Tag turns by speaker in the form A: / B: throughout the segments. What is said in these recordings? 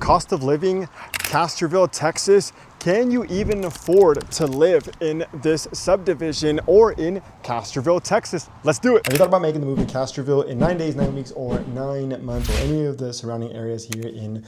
A: Cost of living, Castroville, Texas. Can you even afford to live in this subdivision or in Castroville, Texas? Let's do it. Have you thought about making the move to Castroville in 9 days, 9 weeks, or 9 months, or any of the surrounding areas here in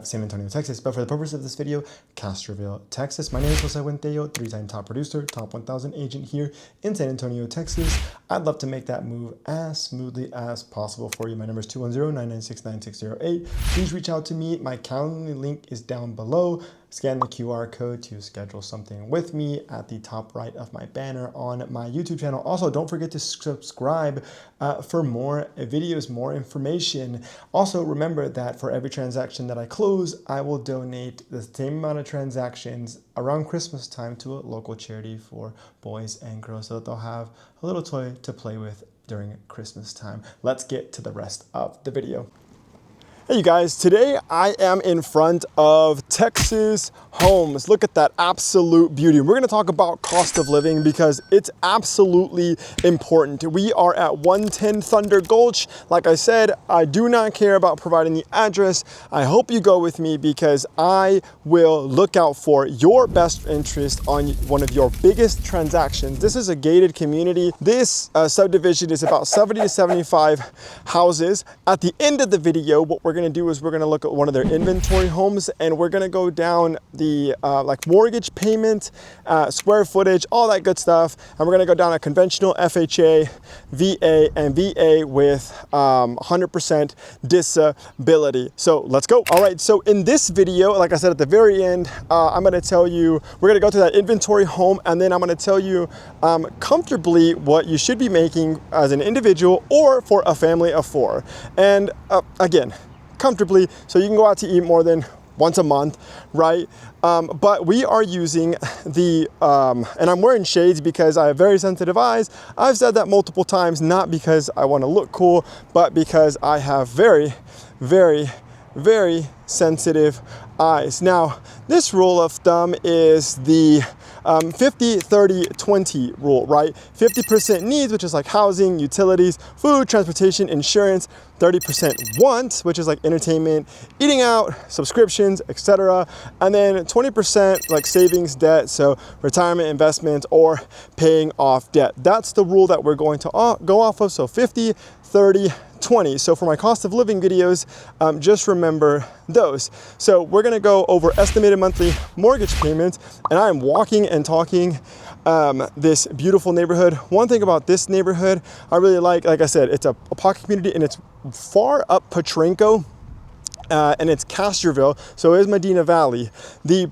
A: San Antonio, Texas? But for the purpose of this video, Castroville, Texas. My name is Buentello, 3-time top producer, top 1,000 agent here in San Antonio, Texas. I'd love to make that move as smoothly as possible for you. My number is 210-996-9608. Please reach out to me. My calendar link is down below. Scan the QR code to schedule something with me at the top right of my banner on my YouTube channel. Also, don't forget to subscribe for more videos, more information. Also, remember that for every transaction that I close, I will donate the same amount of transactions around Christmas time to a local charity for boys and girls so that they'll have a little toy to play with during Christmas time. Let's get to the rest of the video. Hey you guys, today I am in front of Texas Homes. Look at that absolute beauty. We're gonna talk about cost of living because it's absolutely important. We are at 110 Thunder Gulch. Like I said, I do not care about providing the address. I hope you go with me because I will look out for your best interest on one of your biggest transactions. This is a gated community. This subdivision is about 70 to 75 houses. At the end of the video, what we're gonna do is we're gonna look at one of their inventory homes and we're gonna go down the like mortgage payment, square footage, all that good stuff. And we're gonna go down a conventional FHA, VA, and VA with 100% disability. So let's go. All right, so in this video, like I said at the very end, I'm gonna tell you, we're gonna go to that inventory home and then I'm gonna tell you comfortably what you should be making as an individual or for a family of 4. And again, comfortably, so you can go out to eat more than once a month, right? But we are using the, and I'm wearing shades because I have very sensitive eyes. I've said that multiple times, not because I want to look cool, but because I have very, very, very sensitive eyes. Now, this rule of thumb is the 50-30-20 rule, right? 50% needs, which is like housing, utilities, food, transportation, insurance. 30% wants, which is like entertainment, eating out, subscriptions, etc. And then 20% like savings, debt, so retirement, investments, or paying off debt. That's the rule that we're going to go off of. So 50, 30, 20. So for my cost of living videos, just remember those. So we're gonna go over estimated monthly mortgage payments, and I am walking and talking this beautiful neighborhood. One thing about this neighborhood I really like I said, it's a pocket community and it's far up Potranco. And it's Castroville, so it is Medina Valley. The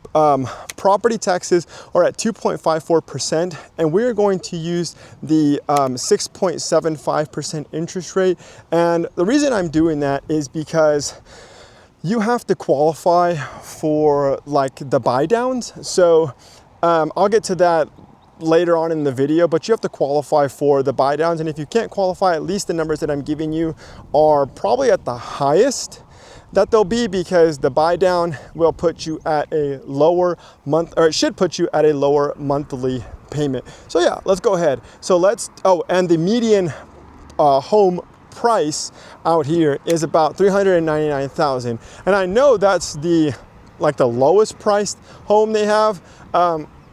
A: property taxes are at 2.54%, and we're going to use the 6.75% interest rate. And the reason I'm doing that is because you have to qualify for like the buy downs. So I'll get to that later on in the video, but you have to qualify for the buy downs. And if you can't qualify, at least the numbers that I'm giving you are probably at the highest that they'll be, because the buy down will put you at a lower month, or it should put you at a lower monthly payment. So yeah, let's go ahead. So and the median home price out here is about $399,000. And I know that's the lowest priced home they have.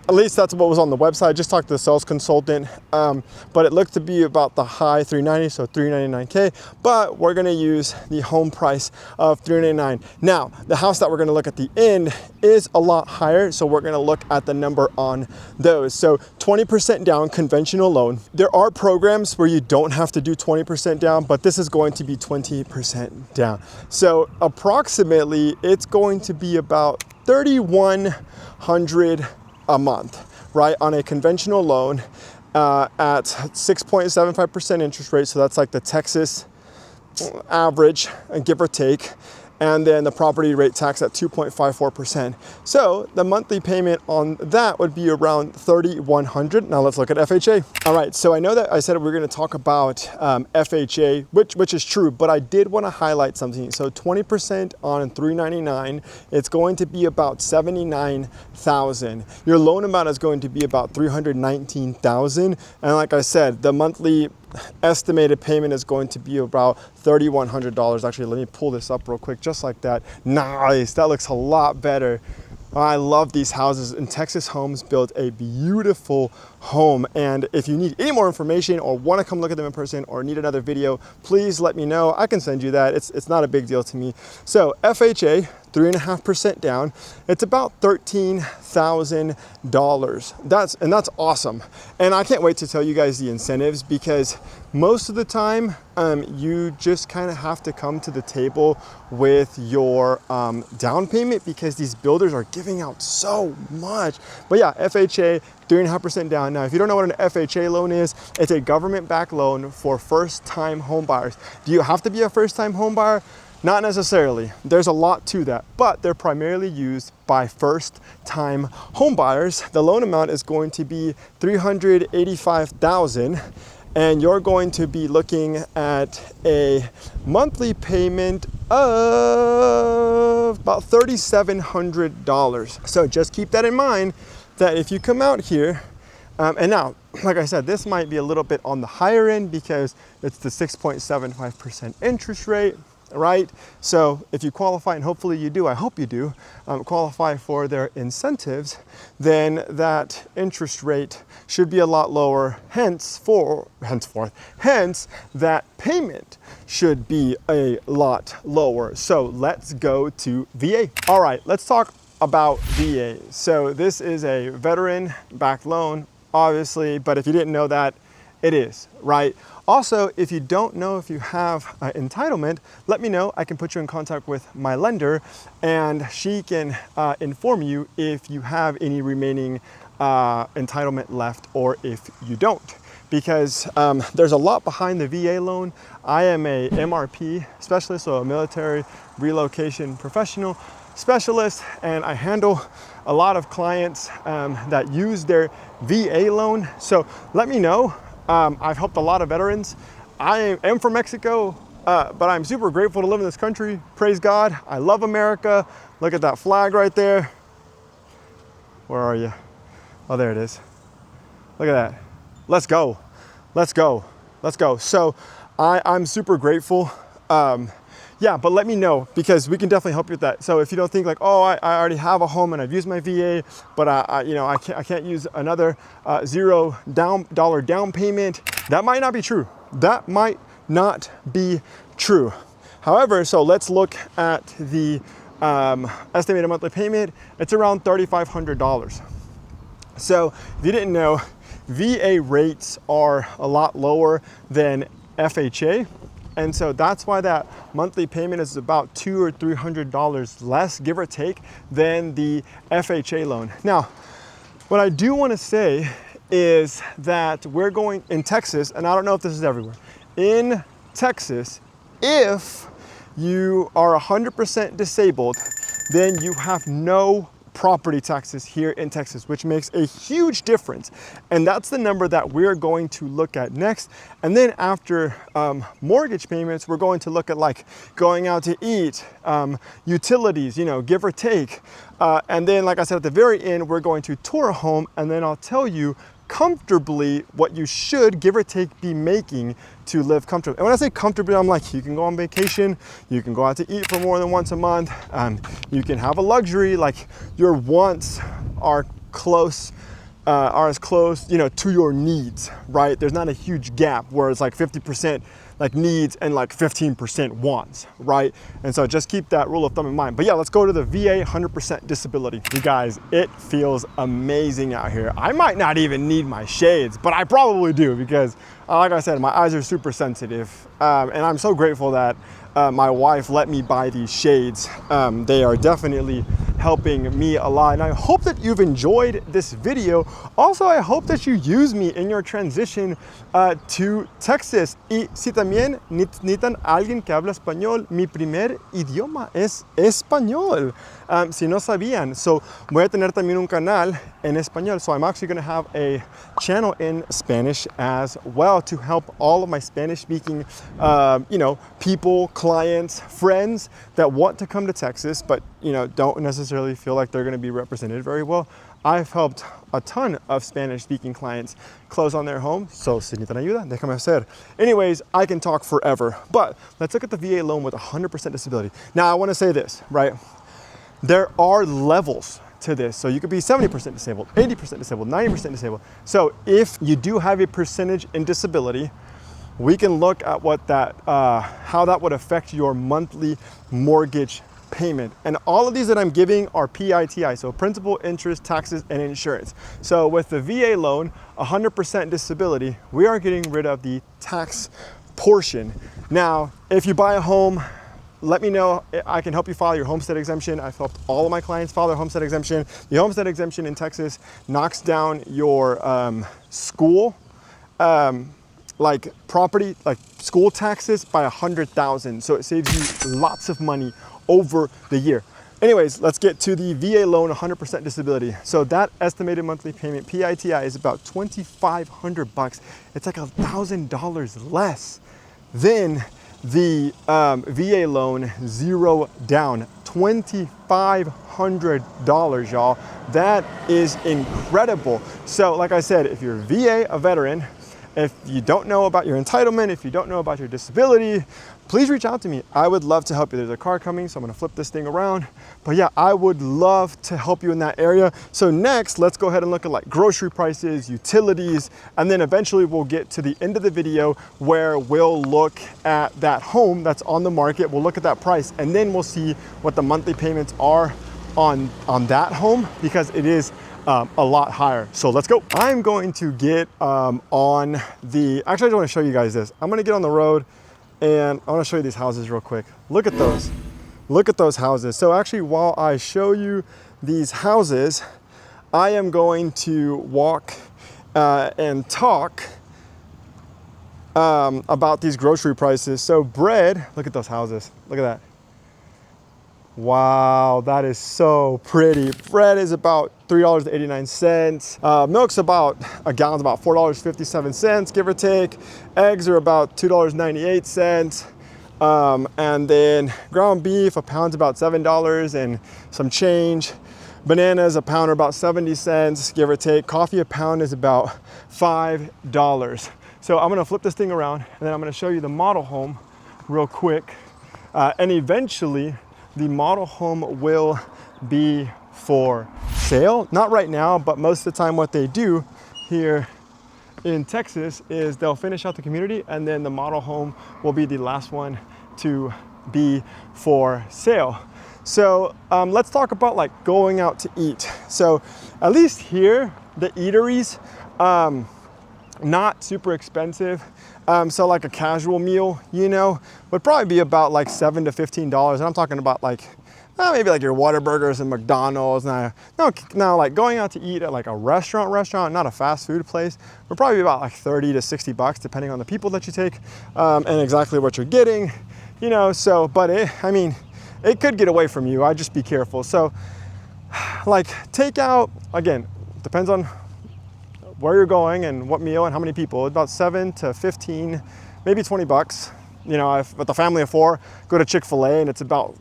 A: At least that's what was on the website. I just talked to the sales consultant, but it looked to be about the high 390, so 399K, but we're gonna use the home price of 399. Now, the house that we're gonna look at the end is a lot higher, so we're gonna look at the number on those. So 20% down, conventional loan. There are programs where you don't have to do 20% down, but this is going to be 20% down. So approximately, it's going to be about $3,100 a month, right, on a conventional loan at 6.75% interest rate. So that's like the Texas average, give or take. And then the property rate tax at 2.54%. So the monthly payment on that would be around $3,100. Now let's look at FHA. All right, so I know that I said we're gonna talk about FHA, which is true, but I did wanna highlight something. So 20% on $399, it's going to be about $79,000. Your loan amount is going to be about $319,000. And like I said, the monthly estimated payment is going to be about $3,100. Actually, let me pull this up real quick, just like that. Nice, that looks a lot better. I love these houses, and Texas Homes built a beautiful home. And if you need any more information or want to come look at them in person or need another video, please let me know. I can send you that. It's not a big deal to me. So FHA, 3.5% down. It's about $13,000. That's awesome. And I can't wait to tell you guys the incentives, because most of the time you just kind of have to come to the table with your down payment, because these builders are giving out so much. But yeah, FHA, 3.5% down. Now, if you don't know what an FHA loan is, it's a government-backed loan for first-time home buyers. Do you have to be a first-time home buyer? Not necessarily. There's a lot to that, but they're primarily used by first-time home buyers. The loan amount is going to be $385,000, and you're going to be looking at a monthly payment of about $3,700. So just keep that in mind, that if you come out here, and now, like I said, this might be a little bit on the higher end because it's the 6.75% interest rate, right? So if you qualify, and hopefully you do, I hope you do, qualify for their incentives, then that interest rate should be a lot lower. Hence, that payment should be a lot lower. So let's go to VA. All right, let's talk about VA. So this is a veteran-backed loan, obviously, but if you didn't know that, it is, right? Also, if you don't know if you have entitlement, let me know. I can put you in contact with my lender, and she can inform you if you have any remaining entitlement left or if you don't. Because there's a lot behind the VA loan. I am a MRP specialist, so a military relocation professional specialist, and I handle a lot of clients that use their VA loan. So let me know. I've helped a lot of veterans. I am from Mexico, but I'm super grateful to live in this country. Praise God. I love America. Look at that flag right there. Where are you? Oh, there it is. Look at that. Let's go. Let's go. Let's go. So I'm super grateful. Yeah, but let me know, because we can definitely help you with that. So if you don't think like, oh, I already have a home and I've used my VA, but I can't use another $0 down payment, that might not be true. That might not be true. However, so let's look at the estimated monthly payment. It's around $3,500. So if you didn't know, VA rates are a lot lower than FHA. And so that's why that monthly payment is about $200 or $300 less, give or take, than the FHA loan. Now, what I do want to say is that we're going in Texas, and I don't know if this is everywhere. In Texas, if you are 100% disabled, then you have no property taxes here in Texas, which makes a huge difference. And that's the number that we're going to look at next. And then after mortgage payments, we're going to look at like going out to eat, utilities, you know, give or take. And then, like I said, at the very end, we're going to tour a home, and then I'll tell you comfortably what you should, give or take, be making to live comfortably. And when I say comfortably, I'm like, you can go on vacation, you can go out to eat for more than once a month, you can have a luxury, like your wants are as close, you know, to your needs, right? There's not a huge gap where it's like 50% like needs and like 15% wants, right? And so just keep that rule of thumb in mind. But yeah, let's go to the VA 100% disability. You guys, it feels amazing out here. I might not even need my shades, but I probably do, because like I said, my eyes are super sensitive. And I'm so grateful that my wife let me buy these shades. They are definitely helping me a lot, and I hope that you've enjoyed this video. Also, I hope that you use me in your transition to Texas. Y si también necesitan alguien que habla español, mi primer idioma es español. Si no sabían, so voy a tener también un canal en español. So I'm actually going to have a channel in Spanish as well to help all of my Spanish-speaking, you know, people, clients, friends that want to come to Texas but don't necessarily feel like they're going to be represented very well. I've helped a ton of Spanish-speaking clients close on their home. So, si necesitan ayuda, déjame hacer. Anyways, I can talk forever, but let's look at the VA loan with 100% disability. Now, I want to say this, right? There are levels to this. So you could be 70% disabled, 80% disabled, 90% disabled. So if you do have a percentage in disability, we can look at what that, how that would affect your monthly mortgage payment. And all of these that I'm giving are PITI, so principal, interest, taxes, and insurance. So with the VA loan, 100% disability, we are getting rid of the tax portion. Now, if you buy a home, let me know. I can help you file your homestead exemption. I've helped all of my clients file their homestead exemption. The homestead exemption in Texas knocks down your school, like property, like school taxes by 100,000. So it saves you lots of money over the year. Anyways, let's get to the VA loan 100% disability. So that estimated monthly payment, PITI, is about $2,500. It's like $1,000 less than the VA loan zero down. $2,500, y'all. That is incredible. So like I said, if you're VA, a veteran, if you don't know about your entitlement, if you don't know about your disability, please reach out to me. I would love to help you. There's a car coming, so I'm gonna flip this thing around. But yeah, I would love to help you in that area. So next, let's go ahead and look at like grocery prices, utilities, and then eventually we'll get to the end of the video where we'll look at that home that's on the market. We'll look at that price, and then we'll see what the monthly payments are on that home, because it is a lot higher. So let's go. I'm going to get on the, actually I just want to show you guys this. I'm going to get on the road and I want to show you these houses real quick. Look at those. Look at those houses. So actually, while I show you these houses, I am going to walk and talk about these grocery prices. So bread, look at those houses. Look at that. Wow, that is so pretty. Bread is about $3.89. Milk's about, a gallon's about $4.57, give or take. Eggs are about $2.98. And then ground beef, a pound's about $7 and some change. Bananas, a pound are about 70 cents, give or take. Coffee, a pound is about $5. So I'm gonna flip this thing around and then I'm gonna show you the model home real quick. And eventually, the model home will be for sale. Not right now, but most of the time what they do here in Texas is they'll finish out the community and then the model home will be the last one to be for sale. So let's talk about like going out to eat. So at least here, the eateries, not super expensive. So like a casual meal, would probably be about like $7 to $15. And I'm talking about like, maybe like your Whataburgers and McDonald's. Now like going out to eat at like a restaurant, not a fast food place, would probably be about like 30 to 60 bucks, depending on the people that you take, and exactly what you're getting, so, but it could get away from you. I'd just be careful. So like takeout, again, depends on where you're going and what meal and how many people. About 7 to 15, maybe 20 bucks. If with a family of 4, go to Chick-fil-A and it's about,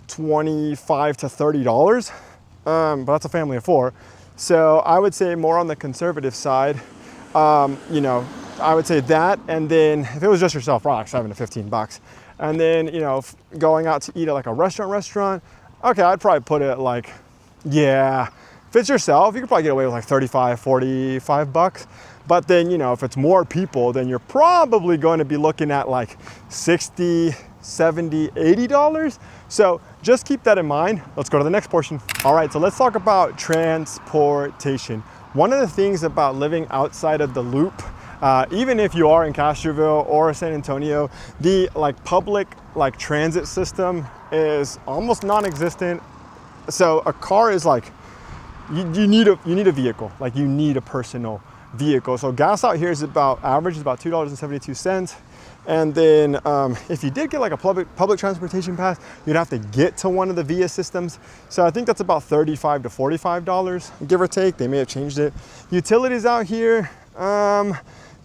A: $25 to $30. But that's a family of 4. So I would say more on the conservative side. I would say that, and then if it was just yourself, probably like 7 to 15 bucks. And then, going out to eat at like a restaurant, okay, I'd probably put it at like, yeah, if it's yourself, you could probably get away with like 35, 45 bucks. But then, if it's more people, then you're probably going to be looking at like 60, 70, $80. So just keep that in mind. Let's go to the next portion. All right, so let's talk about transportation. One of the things about living outside of the loop, even if you are in Castroville or San Antonio, the public transit system is almost non-existent. So a car is like, you need a vehicle, like you need a personal vehicle. So gas out here is average is about $2.72. And then if you did get like a public transportation pass, you'd have to get to one of the VIA systems. So I think that's about $35 to $45, give or take. They may have changed it. Utilities out here, I'm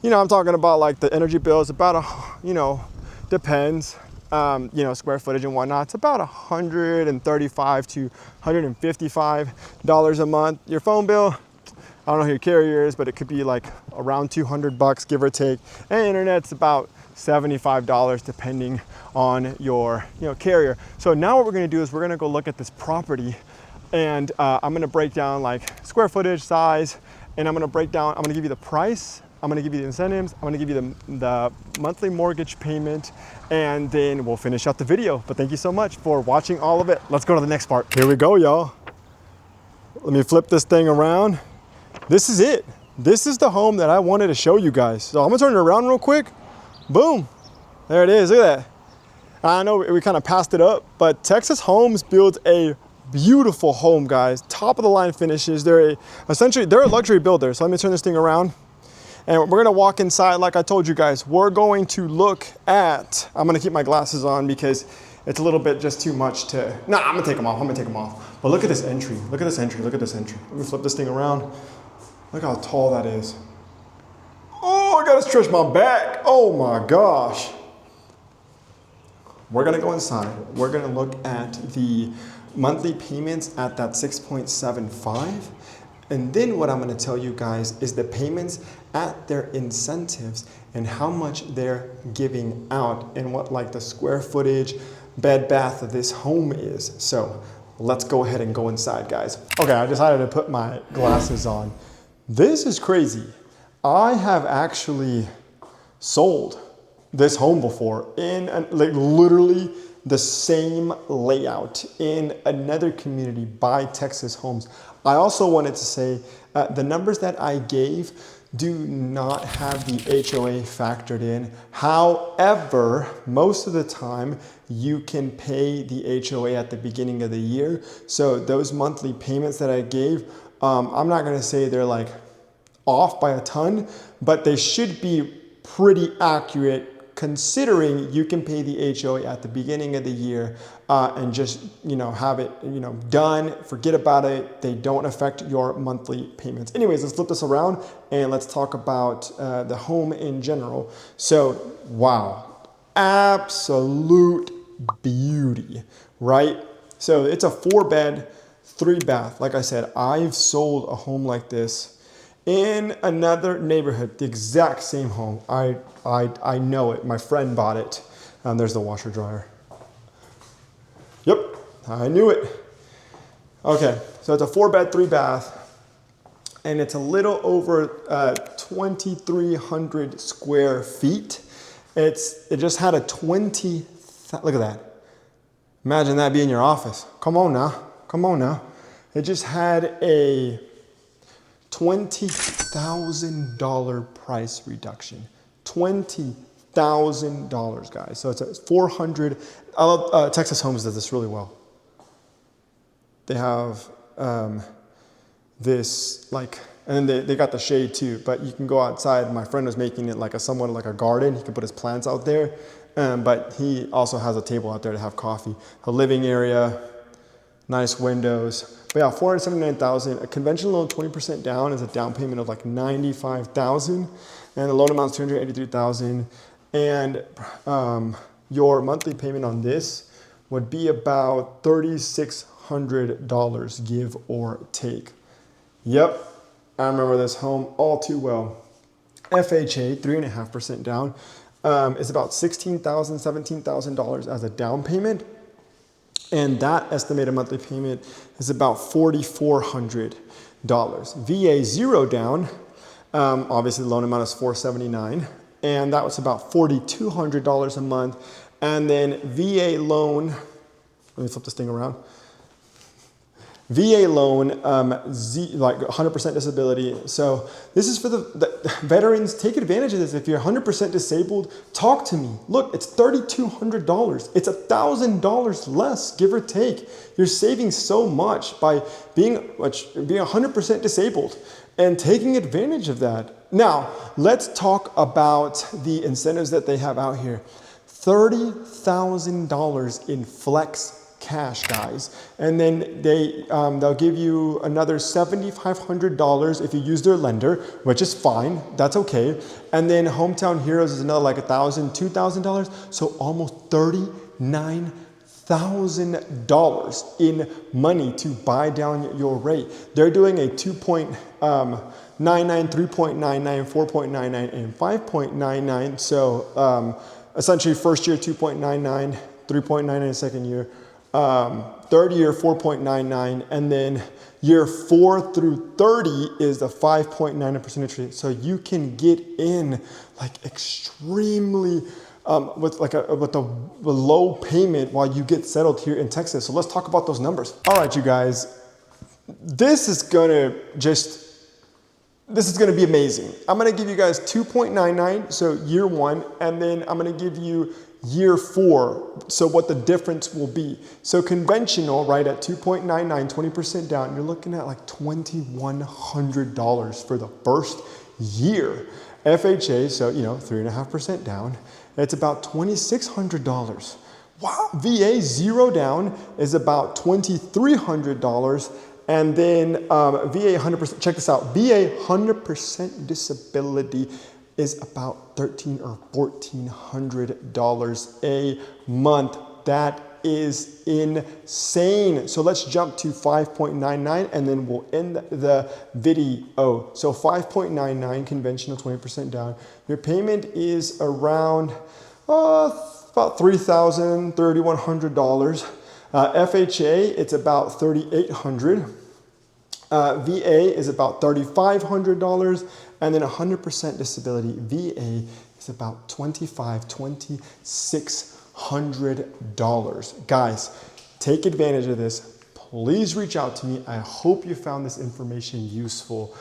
A: talking about like the energy bills, about depends. square footage and whatnot, it's about $135 to $155 a month. Your phone bill, I don't know who your carrier is, but it could be like around 200 bucks, give or take. And internet's about $75 depending on your carrier. So now what we're gonna do is we're gonna go look at this property, and I'm gonna break down like square footage, size, and I'm gonna give you the price, I'm gonna give you the incentives, I'm gonna give you the monthly mortgage payment, and then we'll finish out the video. But thank you so much for watching all of it. Let's go to the next part. Here we go, y'all. Let me flip this thing around. This is it. This is the home that I wanted to show you guys. So I'm gonna turn it around real quick. Boom, there it is, look at that. I know we kind of passed it up, but Texas Homes builds a beautiful home, guys. Top of the line finishes. They're a luxury builder. So let me turn this thing around. And we're gonna walk inside like I told you guys. We're going to look at, I'm gonna keep my glasses on because it's a little bit just too much to, I'm gonna take them off, But look at this entry, look at this entry. Let me flip this thing around. Look how tall that is. Oh, I gotta stretch my back. Oh my gosh. We're gonna go inside. We're gonna look at the monthly payments at that 6.75. And then what I'm gonna tell you guys is the payments at their incentives and how much they're giving out and what like the square footage, bed, bath of this home is. So let's go ahead and go inside, guys. Okay, I decided to put my glasses on. This is crazy. I have actually sold this home before in like literally the same layout in another community by Texas Homes. I also wanted to say the numbers that I gave do not have the HOA factored in. However, most of the time you can pay the HOA at the beginning of the year. So those monthly payments that I gave, I'm not gonna say they're like off by a ton, but they should be pretty accurate considering you can pay the HOA at the beginning of the year and just have it done, forget about it. They don't affect your monthly payments. Anyways, let's flip this around and let's talk about the home in general. So wow, absolute beauty, right? So it's a 4-bed, 3-bath. Like I said, I've sold a home like this in another neighborhood, the exact same home. I know it. My friend bought it. There's the washer dryer. Yep, I knew it. Okay, so it's a 4-bed, 3-bath, and it's a little over 2,300 square feet. It just had a look at that. Imagine that being your office. Come on now. It just had a $20,000 price reduction. $20,000, guys. So it's a 400. Texas Homes does this really well. They have this and then they got the shade too. But you can go outside. My friend was making it somewhat like a garden. He can put his plants out there, but he also has a table out there to have coffee. A living area, nice windows. But yeah, $479,000. A conventional loan, 20% down, is a down payment of like $95,000, and the loan amount is $283,000. And your monthly payment on this would be about $3,600, give or take. Yep, I remember this home all too well. FHA, 3.5% down, is about $16,000, $17,000 as a down payment. And that estimated monthly payment is about $4,400. VA 0 down, obviously the loan amount is $479, and that was about $4,200 a month. And then VA loan, let me flip this thing around. VA loan, like 100% disability. So this is for the veterans. Take advantage of this. If you're 100% disabled, talk to me. Look, it's $3,200. It's $1,000 less, give or take. You're saving so much by being 100% disabled and taking advantage of that. Now, let's talk about the incentives that they have out here. $30,000 in flex cash, guys. And then they'll give you another $7,500 if you use their lender, which is fine. That's okay. And then Hometown Heroes is another like $1,000, $2,000. So almost $39,000 in money to buy down your rate. They're doing a 2.99, 3.99, 4.99, and 5.99. So essentially first year 2.99, 3.99 second year, third year 4.99, and then year 4 through 30 is the 5.9% interest rate. So you can get in like extremely with a low payment while you get settled here in Texas. So let's talk about those numbers. All right, you guys, this is gonna be amazing. I'm gonna give you guys 2.99, so year 1, and then I'm gonna give you year 4, so what the difference will be. So conventional, right, at 2.99, 20% down, you're looking at like $2,100 for the first year. FHA, so 3.5% down, it's about $2,600. Wow, VA 0 down is about $2,300. And then VA 100%, check this out, VA 100% disability is about $1,300 or $1,400 a month. That is insane. So let's jump to 5.99 and then we'll end the video. So 5.99 conventional, 20% down. Your payment is around about $3,000, $3,100. FHA, it's about $3,800. VA is about $3,500, and then 100% disability VA is about $2,600. Guys, take advantage of this. Please reach out to me. I hope you found this information useful.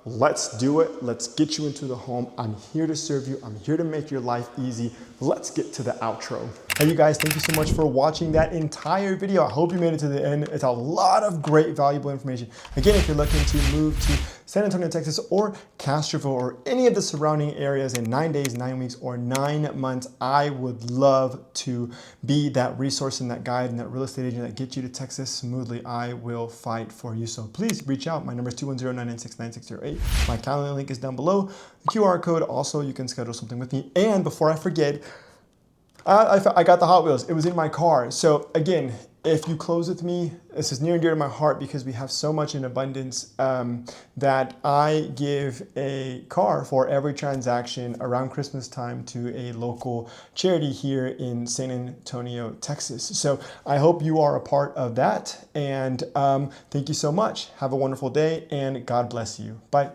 A: Let's do it. Let's get you into the home. I'm here to serve you. I'm here to make your life easy. Let's get to the outro. Hey, you guys, thank you so much for watching that entire video. I hope you made it to the end. It's a lot of great, valuable information. Again, if you're looking to move to San Antonio, Texas, or Castroville, or any of the surrounding areas in 9 days, 9 weeks, or 9 months, I would love to be that resource and that guide and that real estate agent that gets you to Texas smoothly. I will fight for you. So please reach out. My number is 210-996-9608. My calendar link is down below. The QR code. Also, you can schedule something with me. And before I forget, I got the Hot Wheels. It was in my car. So again, if you close with me, this is near and dear to my heart because we have so much in abundance that I give a car for every transaction around Christmas time to a local charity here in San Antonio, Texas. So I hope you are a part of that. And thank you so much. Have a wonderful day and God bless you. Bye.